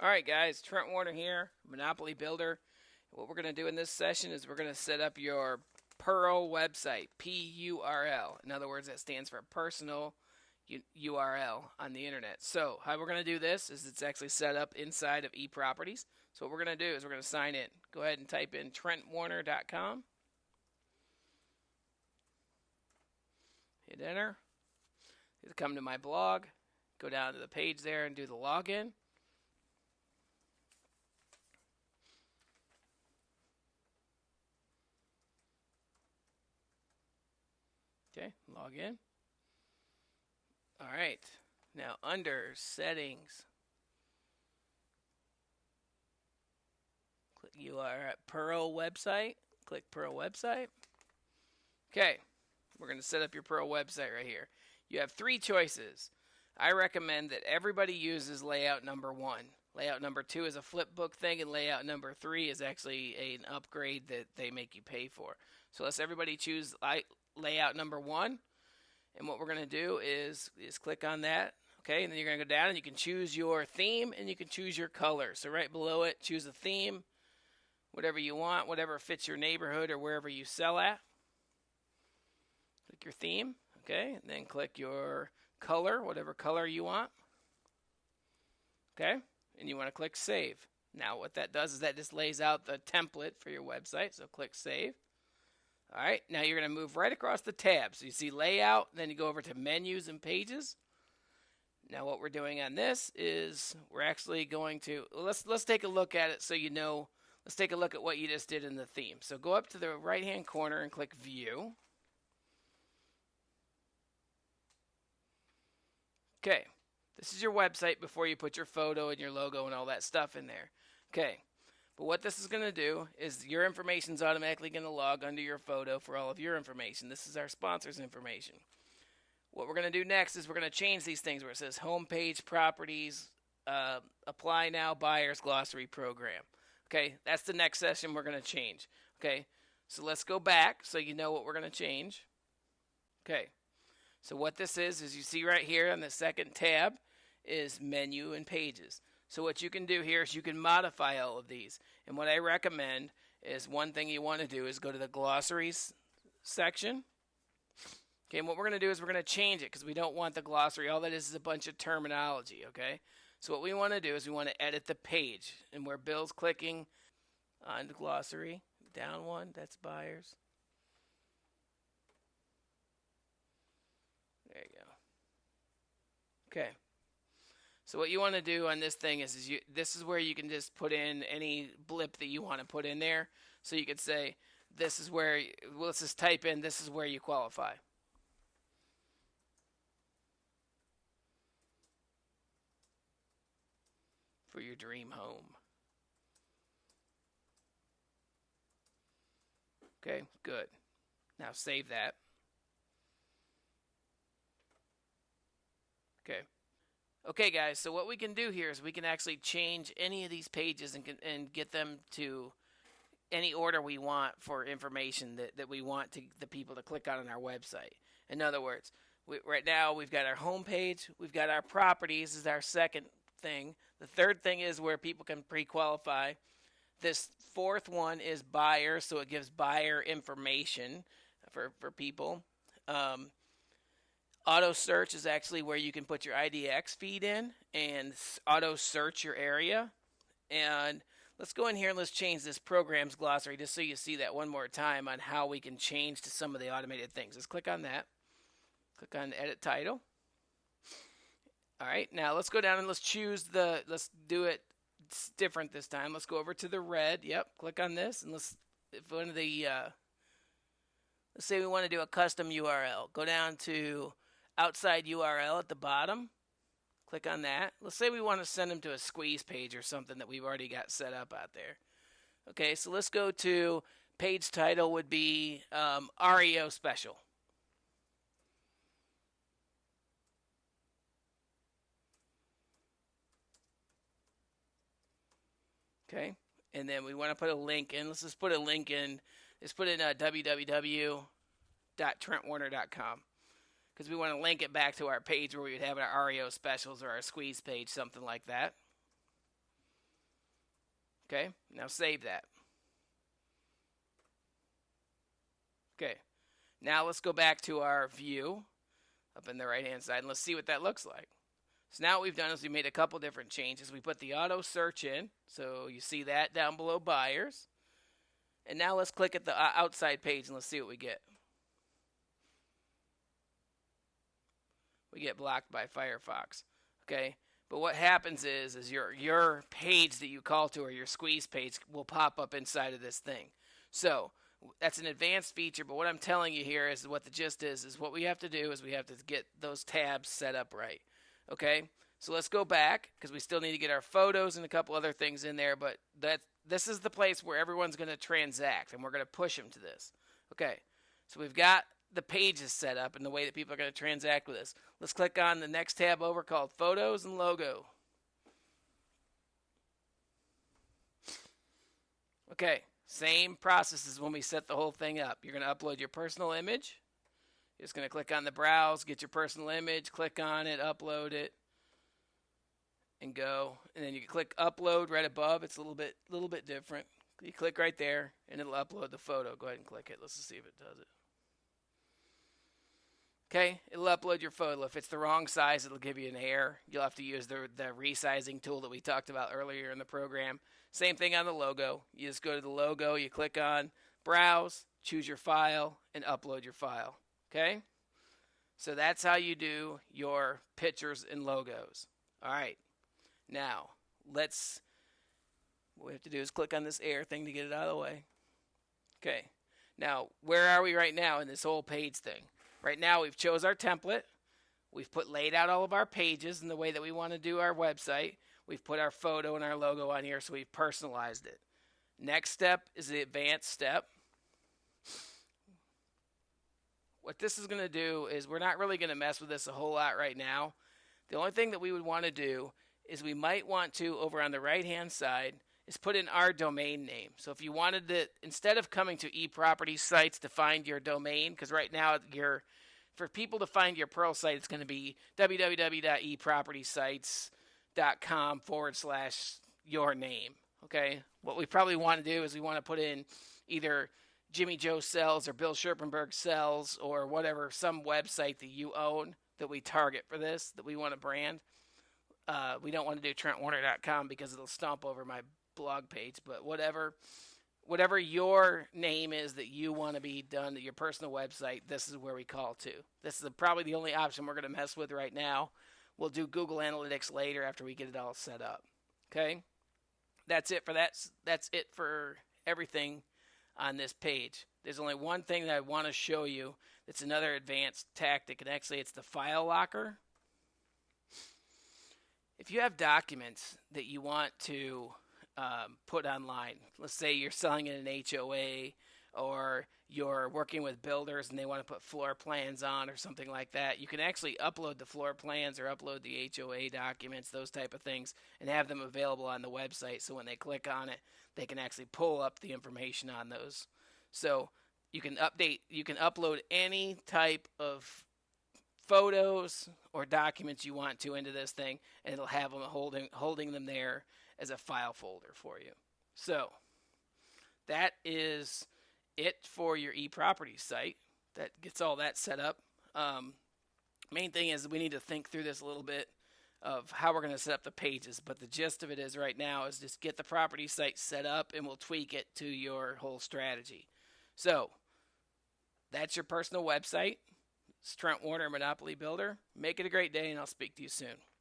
Alright guys, Trent Warner here, Monopoly Builder. What we're going to do in this session is we're going to set up your PURL website, P-U-R-L. In other words, that stands for personal URL on the internet. So how we're going to do this is it's actually set up inside of Eproperties. So what we're going to do is we're going to sign in. Go ahead and type in TrentWarner.com. Hit enter. Come to my blog. Go down to the page there and do the login. Okay, log in. All right, now under settings, click you are at PURL website. Click PURL website. Okay, we're going to set up your PURL website right here. You have three choices. I recommend that everybody uses layout number 1. Layout number 2 is a flipbook thing, and layout number 3 is actually an upgrade that they make you pay for. So let's everybody choose layout number 1, and what we're going to do is click on that. Okay, and then you're going to go down and you can choose your theme and you can choose your color. So right below it, choose a theme, whatever you want, whatever fits your neighborhood or wherever you sell at. Click your theme, okay, and then click your color, whatever color you want. Okay, and you want to click save. Now what that does is that just lays out the template for your website, so click save. All right, now you're going to move right across the tab. So you see layout, then you go over to menus and pages. Now what we're doing on this is we're actually going to, let's take a look at it so you know, let's take a look at what you just did in the theme. So go up to the right hand corner and click view. Okay, this is your website before you put your photo and your logo and all that stuff in there. Okay. But what this is going to do is your information is automatically going to log under your photo for all of your information. This is our sponsor's information. What we're going to do next is we're going to change these things where it says homepage, properties, apply now, buyers, glossary program. Okay, that's the next session we're going to change. Okay, so let's go back so you know what we're going to change. Okay, so what this is you see right here on the second tab is menu and pages. So what you can do here is you can modify all of these. And what I recommend is one thing you want to do is go to the glossaries section. Okay, and what we're going to do is we're going to change it because we don't want the glossary. All that is a bunch of terminology, okay? So what we want to do is we want to edit the page. And where Bill's clicking on the glossary, down one, that's buyers. There you go. Okay. So what you want to do on this thing is this is where you can just put in any blip that you want to put in there. So you could say, this is where, well, let's just type in, this is where you qualify. For your dream home. Okay, good. Now save that. Okay. Okay guys, so what we can do here is we can actually change any of these pages and get them to any order we want for information that we want the people to click on our website. In other words, right now we've got our home page, we've got our properties is our second thing. The third thing is where people can pre-qualify. This fourth one is buyer, so it gives buyer information for people. Auto search is actually where you can put your IDX feed in and auto search your area. And let's go in here and let's change this programs glossary just so you see that one more time on how we can change to some of the automated things. Let's click on that. Click on edit title. All right, now let's go down and let's choose let's do it different this time. Let's go over to the red. Yep, click on this and let's say we want to do a custom URL. Go down to outside URL at the bottom. Click on that. Let's say we want to send them to a squeeze page or something that we've already got set up out there. Okay, so let's go to page title would be REO special. Okay, and then we want to put a link in. Let's just put a link in. Let's put in www.trentwarner.com. because we want to link it back to our page where we would have our REO specials or our squeeze page, something like that. Okay, now save that. Okay, now let's go back to our view up in the right hand side and let's see what that looks like. So now what we've done is we made a couple different changes. We put the auto search in, so you see that down below buyers. And now let's click at the outside page and let's see what we get. We get blocked by Firefox. Okay, but what happens is your page that you call to, or your squeeze page, will pop up inside of this thing. So that's an advanced feature, but what I'm telling you here is what the gist is what we have to do is we have to get those tabs set up right. Okay, so let's go back because we still need to get our photos and a couple other things in there, but this is the place where everyone's going to transact, and we're going to push them to this. Okay, so we've got the pages set up and the way that people are going to transact with us. Let's click on the next tab over called Photos and Logo. Okay, same process as when we set the whole thing up. You're going to upload your personal image. You're just going to click on the browse, get your personal image, click on it, upload it, and go. And then you can click upload right above. It's a little bit different. You click right there, and it'll upload the photo. Go ahead and click it. Let's just see if it does it. Okay, it'll upload your photo. If it's the wrong size, it'll give you an error. You'll have to use the resizing tool that we talked about earlier in the program. Same thing on the logo. You just go to the logo, you click on browse, choose your file, and upload your file. Okay? So that's how you do your pictures and logos. All right. Now, what we have to do is click on this air thing to get it out of the way. Okay. Now, where are we right now in this whole page thing? Right now, we've chose our template. We've laid out all of our pages in the way that we want to do our website. We've put our photo and our logo on here, so we've personalized it. Next step is the advanced step. What this is going to do is we're not really going to mess with this a whole lot right now. The only thing that we would want to do is we might want to, over on the right-hand side, is put in our domain name. So if you wanted to, instead of coming to Eproperties sites to find your domain, because right now for people to find your PURL site, it's going to be www.epropertiesites.com/your name. Okay? What we probably want to do is we want to put in either Jimmy Joe Sells or Bill Scherpenberg Sells or whatever, some website that you own that we target for this, that we want to brand. We don't want to do TrentWarner.com because it'll stomp over my blog page, but whatever your name is that you want to be done to your personal website, this is where we call to. This is probably the only option we're going to mess with right now. We'll do Google Analytics later after we get it all set up. Okay? That's it for that. That's it for everything on this page. There's only one thing that I want to show you that's another advanced tactic, and actually it's the file locker. If you have documents that you want to put online, let's say you're selling in an HOA or you're working with builders and they want to put floor plans on or something like that, you can actually upload the floor plans or upload the HOA documents, those type of things, and have them available on the website so when they click on it, they can actually pull up the information on those. So you can upload any type of photos or documents you want to into this thing, and it'll have them holding them there as a file folder for you. So that is it for your eProperties site. That gets all that set up. Main thing is we need to think through this a little bit of how we're going to set up the pages, but the gist of it is right now is just get the property site set up and we'll tweak it to your whole strategy. So that's your personal website. It's Trent Warner, Monopoly Builder. Make it a great day, and I'll speak to you soon.